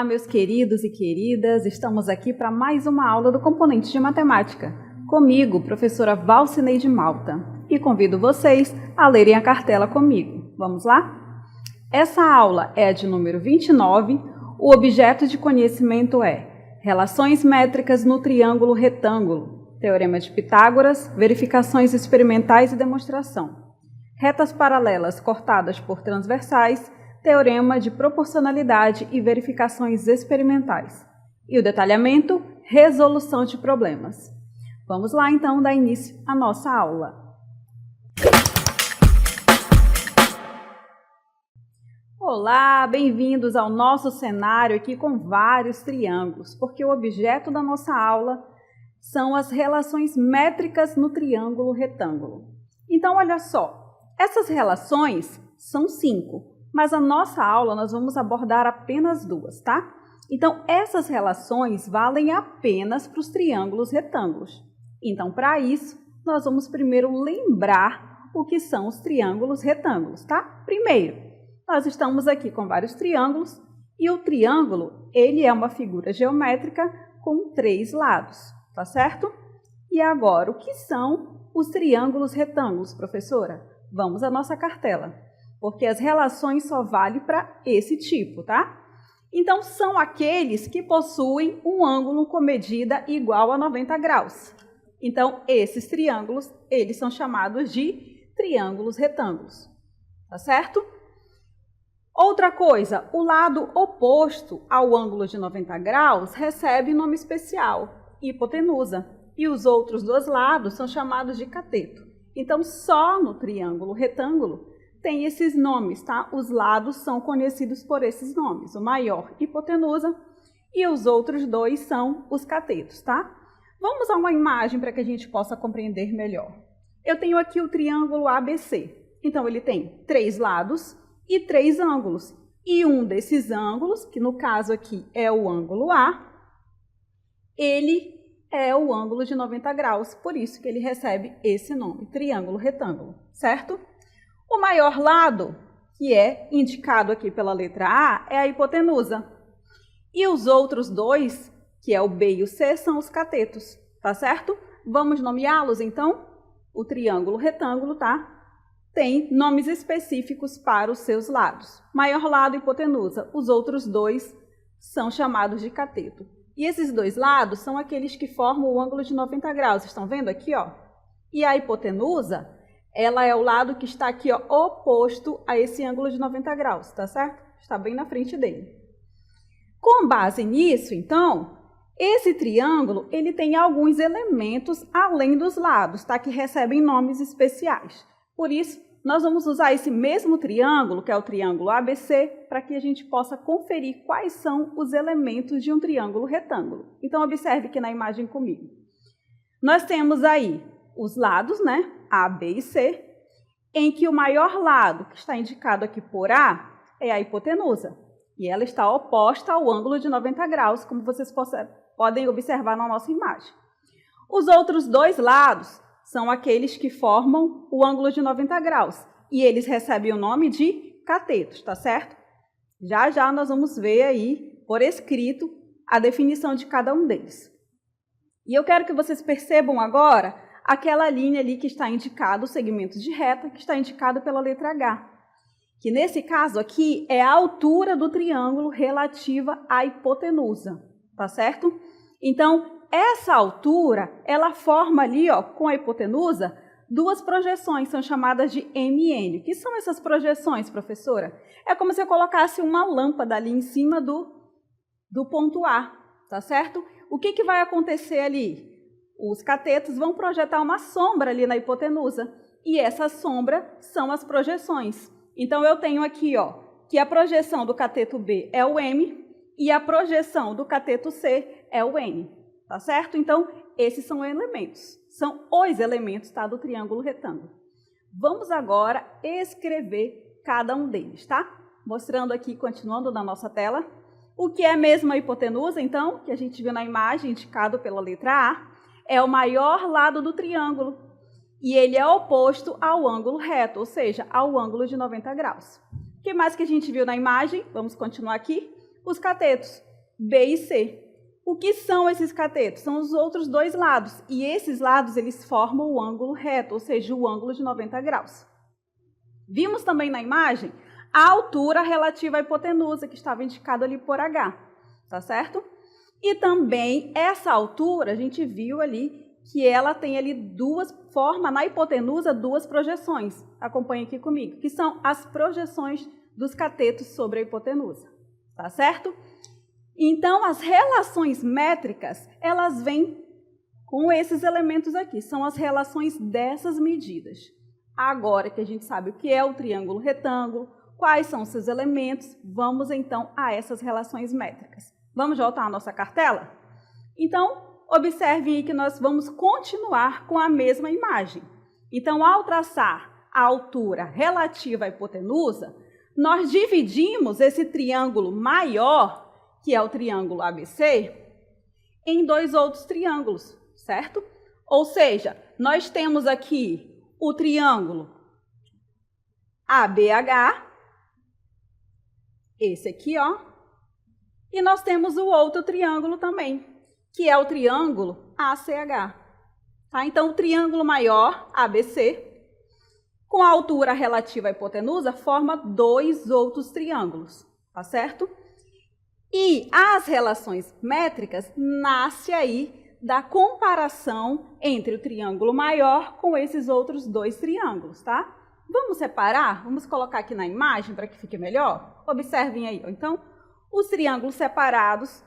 Olá, meus queridos e queridas, estamos aqui para mais uma aula do Componentes de Matemática, comigo, professora Valcineide Malta, e convido vocês a lerem a cartela comigo. Vamos lá? Essa aula é a de número 29, o objeto de conhecimento é relações métricas no triângulo retângulo, teorema de Pitágoras, verificações experimentais e demonstração, retas paralelas cortadas por transversais, teorema de proporcionalidade e verificações experimentais. E o detalhamento, resolução de problemas. Vamos lá, então, dar início à nossa aula. Olá, bem-vindos ao nosso cenário aqui com vários triângulos, porque o objeto da nossa aula são as relações métricas no triângulo retângulo. Então, olha só, essas relações são 5. Mas a nossa aula nós vamos abordar apenas 2, tá? Então, essas relações valem apenas para os triângulos retângulos. Então, para isso, nós vamos primeiro lembrar o que são os triângulos retângulos, tá? Primeiro, nós estamos aqui com vários triângulos e o triângulo, ele é uma figura geométrica com 3 lados, tá certo? E agora, o que são os triângulos retângulos, professora? Vamos à nossa cartela, porque as relações só valem para esse tipo, tá? Então, são aqueles que possuem um ângulo com medida igual a 90 graus. Então, esses triângulos, eles são chamados de triângulos retângulos, tá certo? Outra coisa, o lado oposto ao ângulo de 90 graus recebe nome especial, hipotenusa, e os outros 2 lados são chamados de cateto. Então, só no triângulo retângulo tem esses nomes, tá? Os lados são conhecidos por esses nomes. O maior, hipotenusa, e os outros 2 são os catetos, tá? Vamos a uma imagem para que a gente possa compreender melhor. Eu tenho aqui o triângulo ABC. Então, ele tem 3 lados e 3 ângulos. E um desses ângulos, que no caso aqui é o ângulo A, ele é o ângulo de 90 graus. Por isso que ele recebe esse nome, triângulo retângulo, certo? O maior lado, que é indicado aqui pela letra A, é a hipotenusa. E os outros 2, que é o B e o C, são os catetos, tá certo? Vamos nomeá-los, então? O triângulo retângulo, tá? Tem nomes específicos para os seus lados. Maior lado, hipotenusa. Os outros 2 são chamados de cateto. E esses 2 lados são aqueles que formam o ângulo de 90 graus. Estão vendo aqui, ó? E a hipotenusa, ela é o lado que está aqui, ó, oposto a esse ângulo de 90 graus, tá certo? Está bem na frente dele. Com base nisso, então, esse triângulo, ele tem alguns elementos além dos lados, tá? Que recebem nomes especiais. Por isso, nós vamos usar esse mesmo triângulo, que é o triângulo ABC, para que a gente possa conferir quais são os elementos de um triângulo retângulo. Então, observe aqui na imagem comigo. Nós temos aí os lados, né? A, B e C, em que o maior lado, que está indicado aqui por A, é a hipotenusa. E ela está oposta ao ângulo de 90 graus, como vocês podem observar na nossa imagem. Os outros 2 lados são aqueles que formam o ângulo de 90 graus. E eles recebem o nome de catetos, tá certo? Já já nós vamos ver aí, por escrito, a definição de cada um deles. E eu quero que vocês percebam agora aquela linha ali que está indicado, o segmento de reta, que está indicado pela letra H, que nesse caso aqui é a altura do triângulo relativa à hipotenusa, tá certo? Então, essa altura, ela forma ali, ó, com a hipotenusa, 2 projeções, são chamadas de M e N. O que são essas projeções, professora? É como se eu colocasse uma lâmpada ali em cima do ponto A, tá certo? O que vai acontecer ali? Os catetos vão projetar uma sombra ali na hipotenusa, e essa sombra são as projeções. Então, eu tenho aqui, ó, que a projeção do cateto B é o M, e a projeção do cateto C é o N, tá certo? Então, esses são elementos, são os elementos, tá, do triângulo retângulo. Vamos agora escrever cada um deles, tá? Mostrando aqui, continuando na nossa tela, o que é mesmo a hipotenusa, então, que a gente viu na imagem, indicado pela letra A, é o maior lado do triângulo e ele é oposto ao ângulo reto, ou seja, ao ângulo de 90 graus. O que mais que a gente viu na imagem? Vamos continuar aqui. Os catetos. B e C. O que são esses catetos? São os outros dois lados. E esses lados, eles formam o ângulo reto, ou seja, o ângulo de 90 graus. Vimos também na imagem a altura relativa à hipotenusa, que estava indicada ali por H, tá certo? E também essa altura, a gente viu ali que ela tem ali forma na hipotenusa duas projeções. Acompanhe aqui comigo, que são as projeções dos catetos sobre a hipotenusa, tá certo? Então, as relações métricas, elas vêm com esses elementos aqui, são as relações dessas medidas. Agora que a gente sabe o que é o triângulo retângulo, quais são os seus elementos, vamos então a essas relações métricas. Vamos voltar à nossa cartela? Então, observem aí que nós vamos continuar com a mesma imagem. Então, ao traçar a altura relativa à hipotenusa, nós dividimos esse triângulo maior, que é o triângulo ABC, em dois outros triângulos, certo? Ou seja, nós temos aqui o triângulo ABH, esse aqui, ó, e nós temos o outro triângulo também, que é o triângulo ACH. Tá? Então, o triângulo maior, ABC, com a altura relativa à hipotenusa, forma dois outros triângulos, tá certo? E as relações métricas nascem aí da comparação entre o triângulo maior com esses outros dois triângulos, tá? Vamos separar? Vamos colocar aqui na imagem para que fique melhor? Observem aí, ó. Então, os triângulos separados,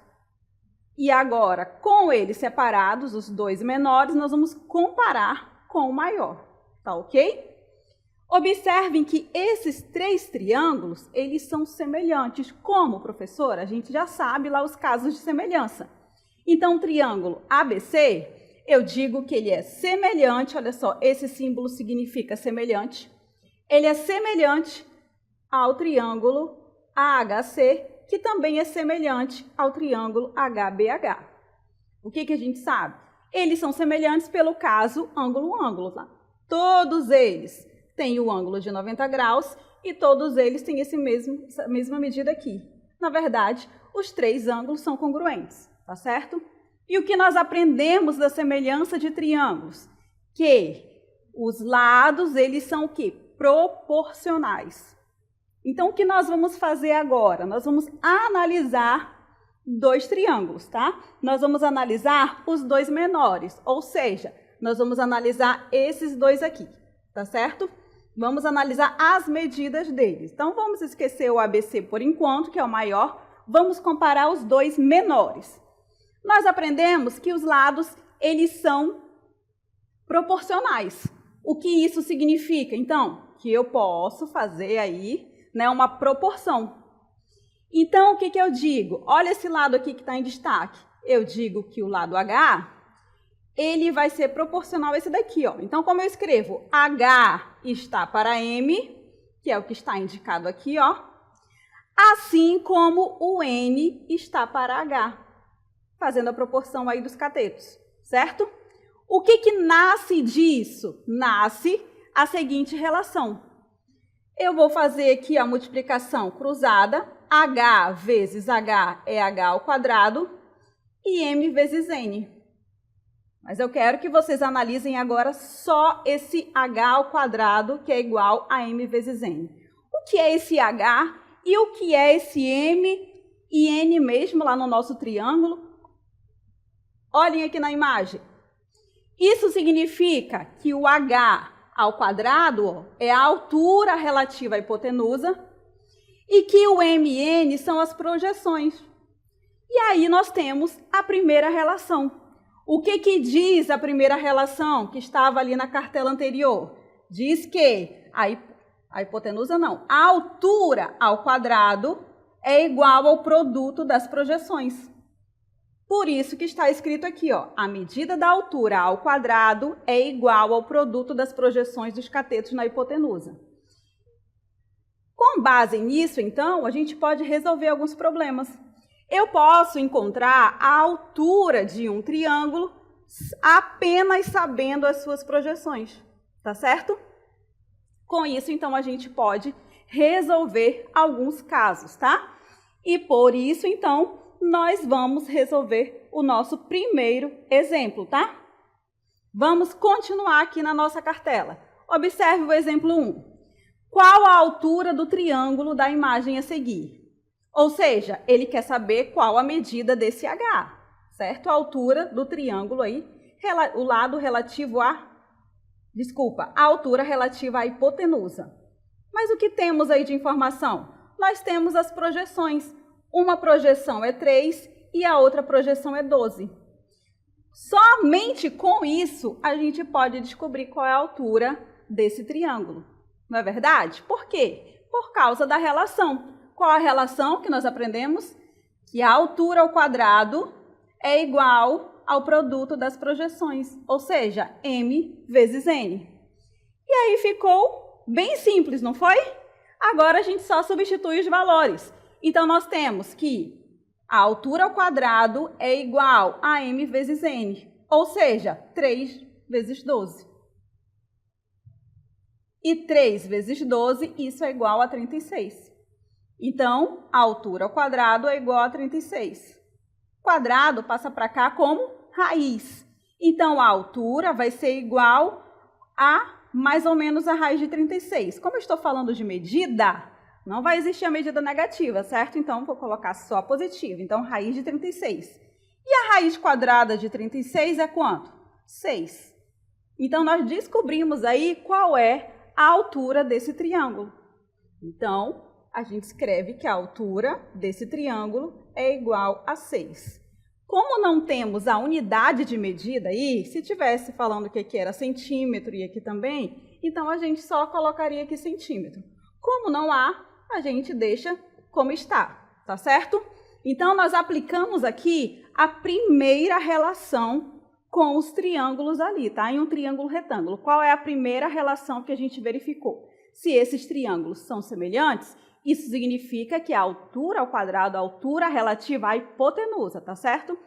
e agora, com eles separados, os dois menores, nós vamos comparar com o maior, tá ok? Observem que esses três triângulos, eles são semelhantes. Como, professora? A gente já sabe lá os casos de semelhança. Então, o triângulo ABC, eu digo que ele é semelhante, olha só, esse símbolo significa semelhante. Ele é semelhante ao triângulo AHC, que também é semelhante ao triângulo HBH. O que a gente sabe? Eles são semelhantes pelo caso ângulo-ângulo. Tá? Todos eles têm o ângulo de 90 graus e todos eles têm essa mesma medida aqui. Na verdade, os três ângulos são congruentes, tá certo? E o que nós aprendemos da semelhança de triângulos? Que os lados, eles são o quê? Proporcionais. Então, o que nós vamos fazer agora? Nós vamos analisar dois triângulos, tá? Nós vamos analisar os dois menores, ou seja, nós vamos analisar esses dois aqui, tá certo? Vamos analisar as medidas deles. Então, vamos esquecer o ABC por enquanto, que é o maior. Vamos comparar os dois menores. Nós aprendemos que os lados, eles são proporcionais. O que isso significa? Então, que eu posso fazer aí, né, uma proporção. Então, o que eu digo? Olha esse lado aqui que está em destaque. Eu digo que o lado H, ele vai ser proporcional a esse daqui, ó. Então, como eu escrevo? H está para M, que é o que está indicado aqui, ó. Assim como o N está para H, fazendo a proporção aí dos catetos, certo? O que nasce disso? Nasce a seguinte relação. Eu vou fazer aqui a multiplicação cruzada. H vezes H é H ao quadrado e M vezes N. Mas eu quero que vocês analisem agora só esse H ao quadrado, que é igual a M vezes N. O que é esse H e o que é esse M e N mesmo lá no nosso triângulo? Olhem aqui na imagem. Isso significa que o H ao quadrado, ó, é a altura relativa à hipotenusa e que o M e N são as projeções. E aí nós temos a primeira relação. O que diz a primeira relação que estava ali na cartela anterior? Diz que a hipotenusa não, a altura ao quadrado é igual ao produto das projeções. Por isso que está escrito aqui, ó, a medida da altura ao quadrado é igual ao produto das projeções dos catetos na hipotenusa. Com base nisso, então, a gente pode resolver alguns problemas. Eu posso encontrar a altura de um triângulo apenas sabendo as suas projeções, tá certo? Com isso, então, a gente pode resolver alguns casos, tá? E por isso, então, nós vamos resolver o nosso primeiro exemplo, tá? Vamos continuar aqui na nossa cartela. Observe o exemplo 1. Qual a altura do triângulo da imagem a seguir? Ou seja, ele quer saber qual a medida desse H, certo? A altura do triângulo aí, o lado relativo a... Desculpa, a altura relativa à hipotenusa. Mas o que temos aí de informação? Nós temos as projeções. Uma projeção é 3 e a outra projeção é 12. Somente com isso a gente pode descobrir qual é a altura desse triângulo. Não é verdade? Por quê? Por causa da relação. Qual a relação que nós aprendemos? Que a altura ao quadrado é igual ao produto das projeções, ou seja, m vezes n. E aí ficou bem simples, não foi? Agora a gente só substitui os valores. Então, nós temos que a altura ao quadrado é igual a m vezes n, ou seja, 3 vezes 12. E 3 vezes 12, isso é igual a 36. Então, a altura ao quadrado é igual a 36. Quadrado passa para cá como raiz. Então, a altura vai ser igual a mais ou menos a raiz de 36. Como eu estou falando de medida, não vai existir a medida negativa, certo? Então, vou colocar só positiva. Então, raiz de 36. E a raiz quadrada de 36 é quanto? 6. Então, nós descobrimos aí qual é a altura desse triângulo. Então, a gente escreve que a altura desse triângulo é igual a 6. Como não temos a unidade de medida aí, se tivesse falando que aqui era centímetro e aqui também, então a gente só colocaria aqui centímetro. Como não há, a gente deixa como está, tá certo? Então, nós aplicamos aqui a primeira relação com os triângulos ali, tá? Em um triângulo retângulo. Qual é a primeira relação que a gente verificou? Se esses triângulos são semelhantes, isso significa que a altura ao quadrado, a altura relativa à hipotenusa, tá certo?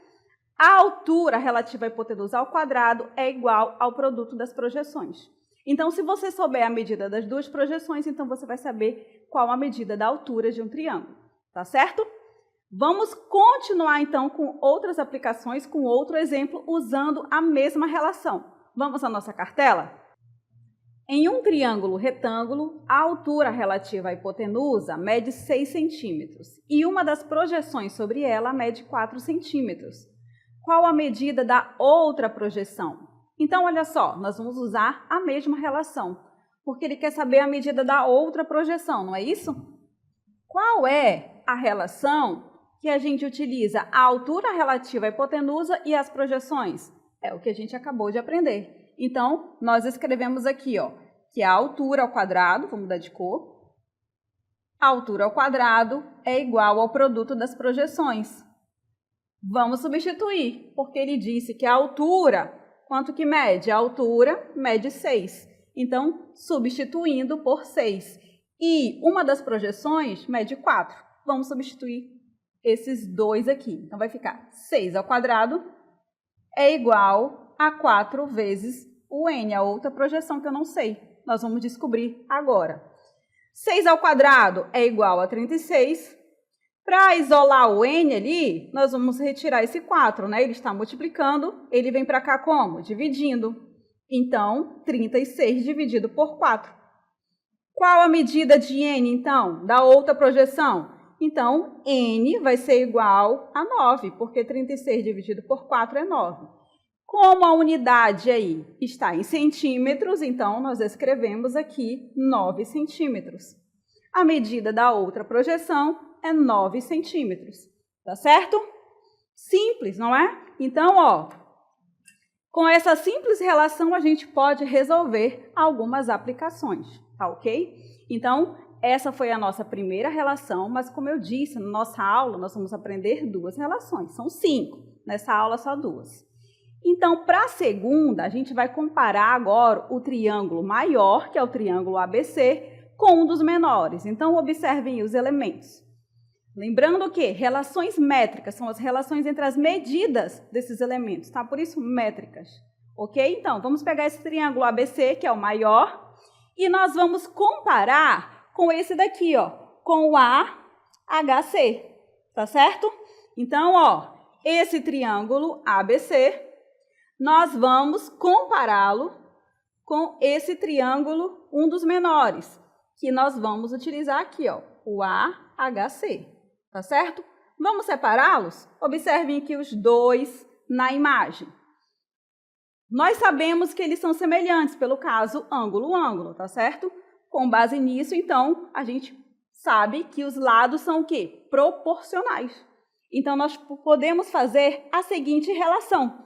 A altura relativa à hipotenusa ao quadrado é igual ao produto das projeções. Então, se você souber a medida das duas projeções, então você vai saber qual a medida da altura de um triângulo, tá certo? Vamos continuar, então, com outras aplicações, com outro exemplo, usando a mesma relação. Vamos à nossa cartela? Em um triângulo retângulo, a altura relativa à hipotenusa mede 6 centímetros e uma das projeções sobre ela mede 4 centímetros. Qual a medida da outra projeção? Então, olha só, nós vamos usar a mesma relação, porque ele quer saber a medida da outra projeção, não é isso? Qual é a relação que a gente utiliza? A altura relativa à hipotenusa e as projeções? É o que a gente acabou de aprender. Então, nós escrevemos aqui, ó, que a altura ao quadrado, vamos mudar de cor, a altura ao quadrado é igual ao produto das projeções. Vamos substituir, porque ele disse que a altura, quanto que mede? A altura mede 6. Então, substituindo por 6. E uma das projeções mede 4. Vamos substituir esses dois aqui. Então, vai ficar 6 ao quadrado é igual a 4 vezes o n, a outra projeção que eu não sei. Nós vamos descobrir agora. 6 ao quadrado é igual a 36. Para isolar o n ali, nós vamos retirar esse 4, né? Ele está multiplicando, ele vem para cá como? Dividindo. Então, 36 dividido por 4. Qual a medida de n, então, da outra projeção? Então, n vai ser igual a 9, porque 36 dividido por 4 é 9. Como a unidade aí está em centímetros, então nós escrevemos aqui 9 centímetros. A medida da outra projeção é 9 centímetros, tá certo? Simples, não é? Então, ó, com essa simples relação a gente pode resolver algumas aplicações, tá ok? Então, essa foi a nossa primeira relação, mas como eu disse, na nossa aula nós vamos aprender 2 relações, são 5, nessa aula só 2. Então, para a segunda, a gente vai comparar agora o triângulo maior, que é o triângulo ABC, com um dos menores. Então, observem os elementos. Lembrando que relações métricas são as relações entre as medidas desses elementos, tá? Por isso, métricas. Ok? Então, vamos pegar esse triângulo ABC, que é o maior, e nós vamos comparar com esse daqui, ó, com o AHC, tá certo? Então, ó, esse triângulo ABC, nós vamos compará-lo com esse triângulo, um dos menores, que nós vamos utilizar aqui, ó, o AHC, tá certo? Vamos separá-los? Observem aqui os dois na imagem. Nós sabemos que eles são semelhantes, pelo caso ângulo-ângulo, tá certo? Com base nisso, então, a gente sabe que os lados são o quê? Proporcionais. Então, nós podemos fazer a seguinte relação.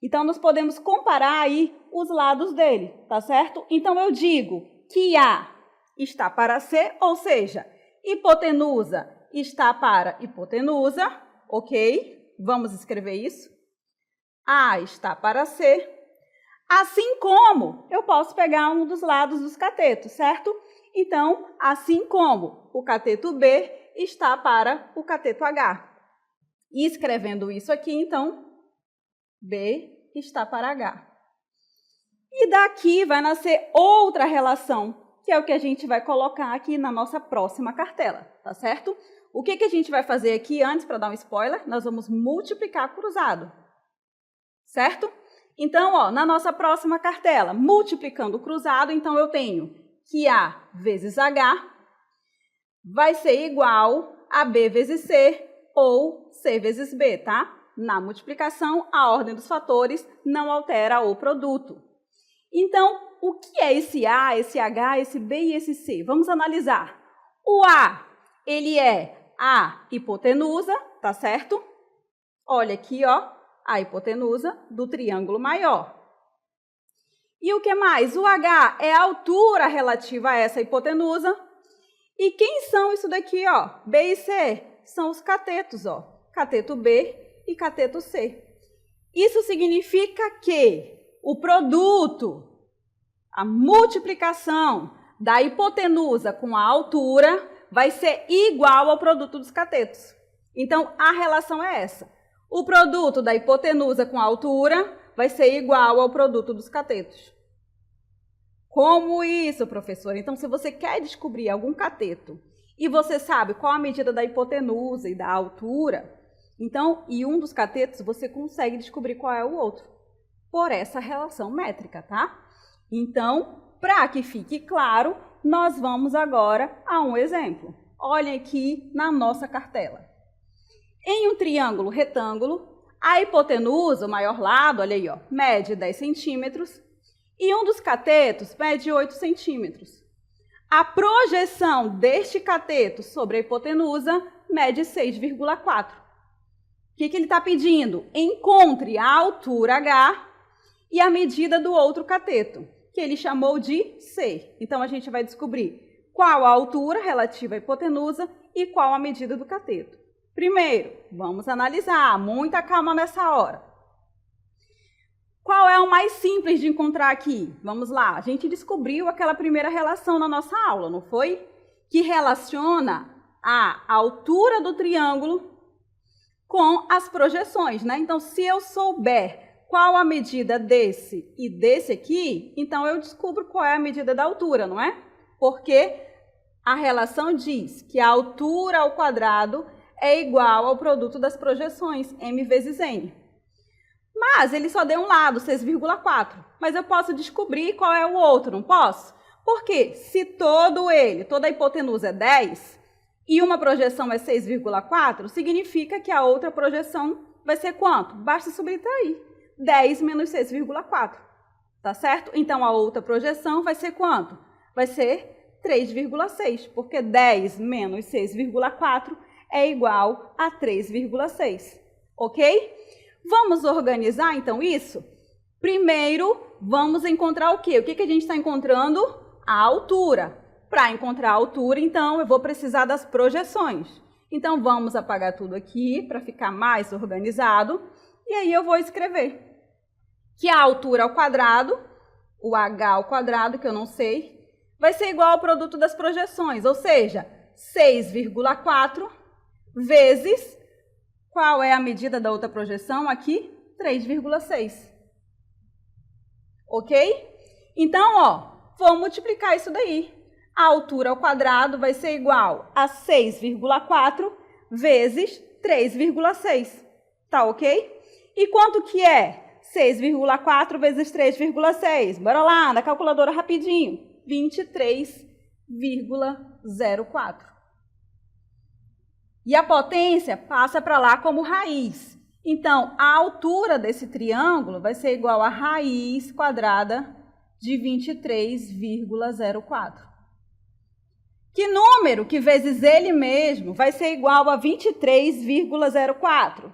Então, nós podemos comparar aí os lados dele, tá certo? Então, eu digo que A está para C, ou seja, hipotenusa está para hipotenusa, ok? Vamos escrever isso. A está para C. Assim como eu posso pegar um dos lados dos catetos, certo? Então, assim como o cateto B está para o cateto H. E escrevendo isso aqui, então, B está para H. E daqui vai nascer outra relação, que é o que a gente vai colocar aqui na nossa próxima cartela, tá certo? O que a gente vai fazer aqui antes, para dar um spoiler? Nós vamos multiplicar cruzado, certo? Então, ó, na nossa próxima cartela, multiplicando o cruzado, então eu tenho que A vezes H vai ser igual a B vezes C ou C vezes B, tá? Na multiplicação, a ordem dos fatores não altera o produto. Então, o que é esse A, esse H, esse B e esse C? Vamos analisar. O A, ele é a hipotenusa, tá certo? Olha aqui, ó, a hipotenusa do triângulo maior. E o que mais? O H é a altura relativa a essa hipotenusa. E quem são isso daqui, ó? B e C são os catetos, ó. Cateto B e cateto C. Isso significa que o produto, a multiplicação da hipotenusa com a altura vai ser igual ao produto dos catetos. Então, a relação é essa. O produto da hipotenusa com a altura vai ser igual ao produto dos catetos. Como isso, professora? Então, se você quer descobrir algum cateto e você sabe qual a medida da hipotenusa e da altura, então, e um dos catetos, você consegue descobrir qual é o outro, por essa relação métrica, tá? Então, para que fique claro, nós vamos agora a um exemplo. Olhem aqui na nossa cartela. Em um triângulo retângulo, a hipotenusa, o maior lado, olha aí, ó, mede 10 centímetros e um dos catetos mede 8 centímetros. A projeção deste cateto sobre a hipotenusa mede 6,4. O que ele está pedindo? Encontre a altura H e a medida do outro cateto, que ele chamou de C. Então, a gente vai descobrir qual a altura relativa à hipotenusa e qual a medida do cateto. Primeiro, vamos analisar, muita calma nessa hora. Qual é o mais simples de encontrar aqui? Vamos lá, a gente descobriu aquela primeira relação na nossa aula, não foi? Que relaciona a altura do triângulo com as projeções, né? Então, se eu souber qual a medida desse e desse aqui, então eu descubro qual é a medida da altura, não é? Porque a relação diz que a altura ao quadrado é igual ao produto das projeções, m vezes n. Mas ele só deu um lado, 6,4. Mas eu posso descobrir qual é o outro, não posso? Porque se toda a hipotenusa é 10 e uma projeção é 6,4, significa que a outra projeção vai ser quanto? Basta subtrair 10 menos 6,4. Tá certo? Então, a outra projeção vai ser quanto? Vai ser 3,6, porque 10 menos 6,4 é igual a 3,6, ok? Vamos organizar, então, isso? Primeiro, vamos encontrar o quê? O que a gente está encontrando? A altura. Para encontrar a altura, então, eu vou precisar das projeções. Então, vamos apagar tudo aqui para ficar mais organizado. E aí, eu vou escrever que a altura ao quadrado, o h ao quadrado, que eu não sei, vai ser igual ao produto das projeções, ou seja, 6,4 vezes, qual é a medida da outra projeção aqui? 3,6. Ok? Então, ó, vou multiplicar isso daí. A altura ao quadrado vai ser igual a 6,4 vezes 3,6. Tá ok? E quanto que é 6,4 vezes 3,6? Bora lá, na calculadora rapidinho. 23,04. E a potência passa para lá como raiz. Então, a altura desse triângulo vai ser igual a raiz quadrada de 23,04. Que número que vezes ele mesmo vai ser igual a 23,04?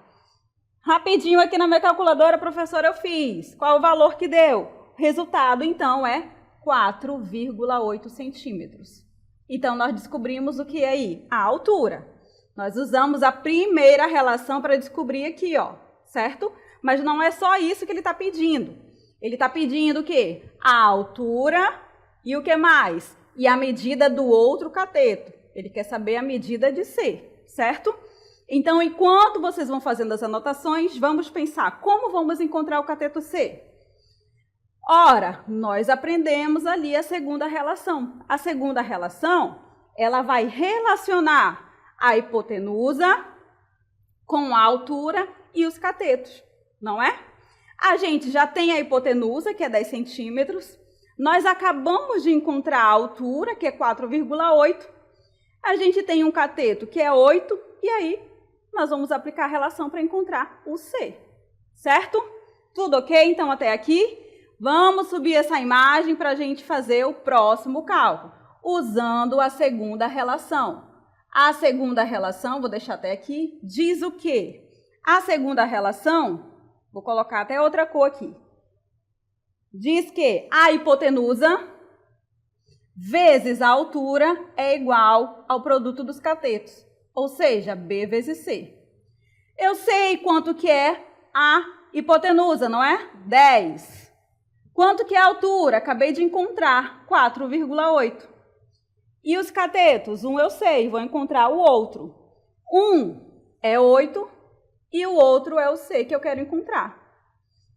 Rapidinho aqui na minha calculadora, professora, eu fiz. Qual o valor que deu? O resultado, então, é 4,8 centímetros. Então, nós descobrimos o que é aí? A altura. Nós usamos a primeira relação para descobrir aqui, ó, certo? Mas não é só isso que ele está pedindo. Ele está pedindo o quê? A altura e o que mais? E a medida do outro cateto. Ele quer saber a medida de C, certo? Então, enquanto vocês vão fazendo as anotações, vamos pensar como vamos encontrar o cateto C. Ora, nós aprendemos ali a segunda relação. A segunda relação, ela vai relacionar a hipotenusa com a altura e os catetos, não é? A gente já tem a hipotenusa, que é 10 centímetros. Nós acabamos de encontrar a altura, que é 4,8. A gente tem um cateto, que é 8. E aí, nós vamos aplicar a relação para encontrar o C, certo? Tudo ok? Então, até aqui. Vamos subir essa imagem para a gente fazer o próximo cálculo, usando a segunda relação. A segunda relação, vou deixar até aqui, diz o quê? A segunda relação, vou colocar até outra cor aqui, diz que a hipotenusa vezes a altura é igual ao produto dos catetos, ou seja, B vezes C. Eu sei quanto que é a hipotenusa, não é? 10. Quanto que é a altura? Acabei de encontrar, 4,8. E os catetos? Um eu sei, vou encontrar o outro. Um é 8 e o outro é o C que eu quero encontrar.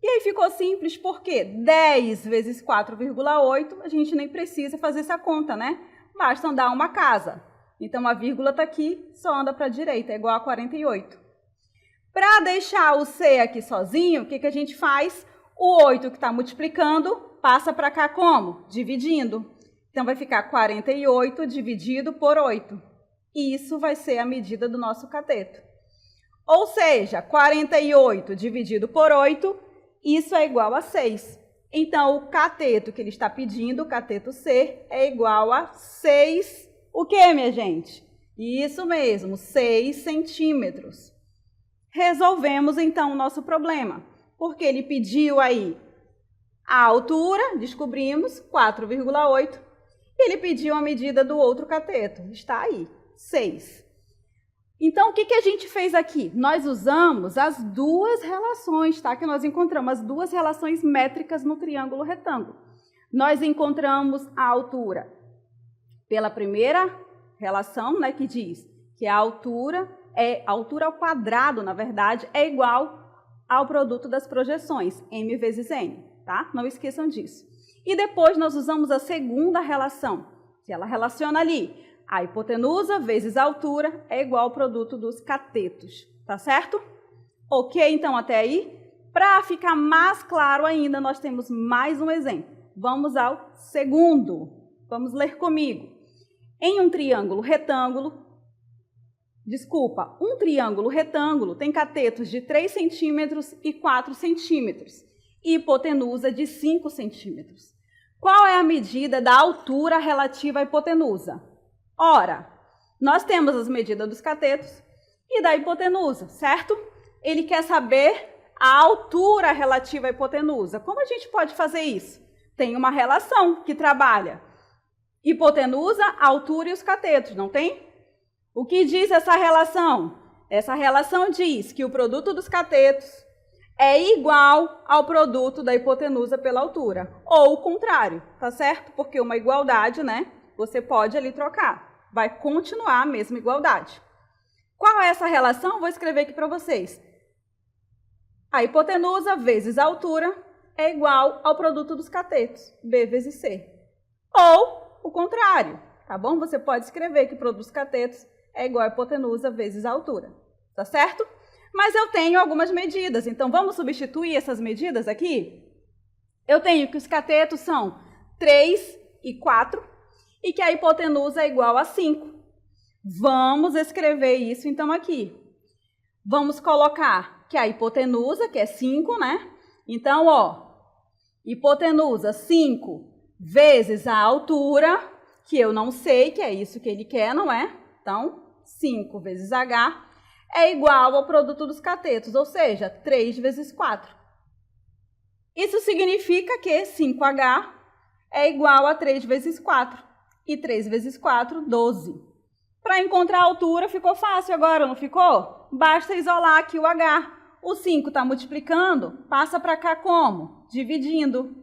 E aí ficou simples, porque 10 vezes 4,8, a gente nem precisa fazer essa conta, né? Basta andar uma casa. Então, a vírgula está aqui, só anda para a direita, é igual a 48. Para deixar o C aqui sozinho, o que que a gente faz? O 8 que está multiplicando, passa para cá como? Dividindo. Então, vai ficar 48 dividido por 8. E isso vai ser a medida do nosso cateto. Ou seja, 48 dividido por 8, isso é igual a 6. Então, o cateto que ele está pedindo, o cateto C, é igual a 6, o quê, minha gente? Isso mesmo, 6 centímetros. Resolvemos, então, o nosso problema. Porque ele pediu aí a altura, descobrimos, 4,8. E ele pediu a medida do outro cateto, está aí, 6. Então, o que que a gente fez aqui? Nós usamos as duas relações, tá? Que nós encontramos, as duas relações métricas no triângulo retângulo. Nós encontramos a altura pela primeira relação, né, que diz que a altura ao quadrado, na verdade, é igual ao produto das projeções, m vezes n, tá? Não esqueçam disso. E depois nós usamos a segunda relação, que ela relaciona ali a hipotenusa vezes a altura é igual ao produto dos catetos, tá certo? Ok, então até aí? Para ficar mais claro ainda, nós temos mais um exemplo. Vamos ao segundo. Vamos ler comigo. Em um triângulo retângulo, um triângulo retângulo tem catetos de 3 centímetros e 4 centímetros e hipotenusa de 5 centímetros. Qual é a medida da altura relativa à hipotenusa? Ora, nós temos as medidas dos catetos e da hipotenusa, certo? Ele quer saber a altura relativa à hipotenusa. Como a gente pode fazer isso? Tem uma relação que trabalha hipotenusa, altura e os catetos, não tem? O que diz essa relação? Essa relação diz que o produto dos catetos é igual ao produto da hipotenusa pela altura, ou o contrário, tá certo? Porque uma igualdade, né, você pode ali trocar, vai continuar a mesma igualdade. Qual é essa relação? Vou escrever aqui para vocês. A hipotenusa vezes a altura é igual ao produto dos catetos, B vezes C. Ou o contrário, tá bom? Você pode escrever que o produto dos catetos é igual a hipotenusa vezes a altura. tá certo? Mas eu tenho algumas medidas, então vamos substituir essas medidas aqui? Eu tenho que os catetos são 3 e 4 e que a hipotenusa é igual a 5. Vamos escrever isso então aqui. Vamos colocar que a hipotenusa, que é 5, né? Então, ó, hipotenusa 5 vezes a altura, que eu não sei, que é isso que ele quer, não é? Então, 5 vezes H é igual ao produto dos catetos, ou seja, 3 vezes 4. Isso significa que 5H é igual a 3 vezes 4. E 3 vezes 4, 12. Para encontrar a altura ficou fácil agora, não ficou? Basta isolar aqui o H. O 5 está multiplicando, passa para cá como? Dividindo.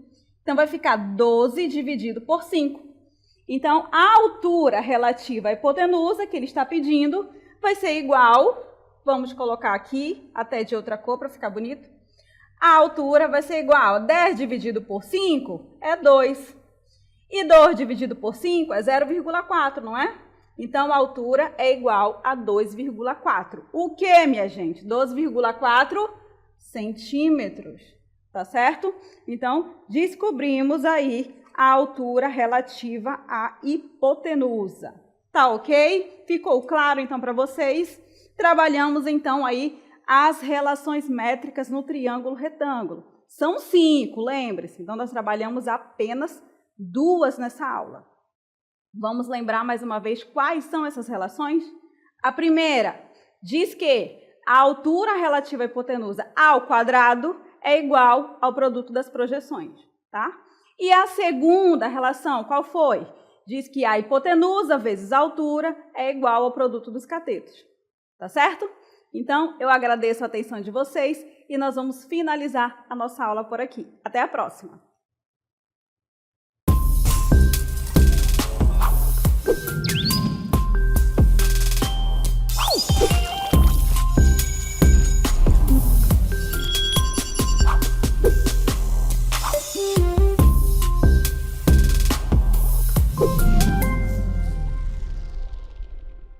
Então, vai ficar 12 dividido por 5. Então, a altura relativa à hipotenusa que ele está pedindo vai ser igual, vamos colocar aqui, até de outra cor para ficar bonito. A altura vai ser igual a 10 dividido por 5 é 2. E 2 dividido por 5 é 0,4, não é? Então, a altura é igual a 2,4. O que, minha gente? 12,4 centímetros, tá certo? Então, descobrimos aí a altura relativa à hipotenusa. Tá ok? Ficou claro, então, para vocês? Trabalhamos, então, aí as relações métricas no triângulo retângulo. São 5, lembre-se. Então, nós trabalhamos apenas 2 nessa aula. Vamos lembrar mais uma vez quais são essas relações? A primeira diz que a altura relativa à hipotenusa ao quadrado é igual ao produto das projeções, tá? E a segunda relação, qual foi? Diz que a hipotenusa vezes a altura é igual ao produto dos catetos, tá certo? Então, eu agradeço a atenção de vocês e nós vamos finalizar a nossa aula por aqui. Até a próxima!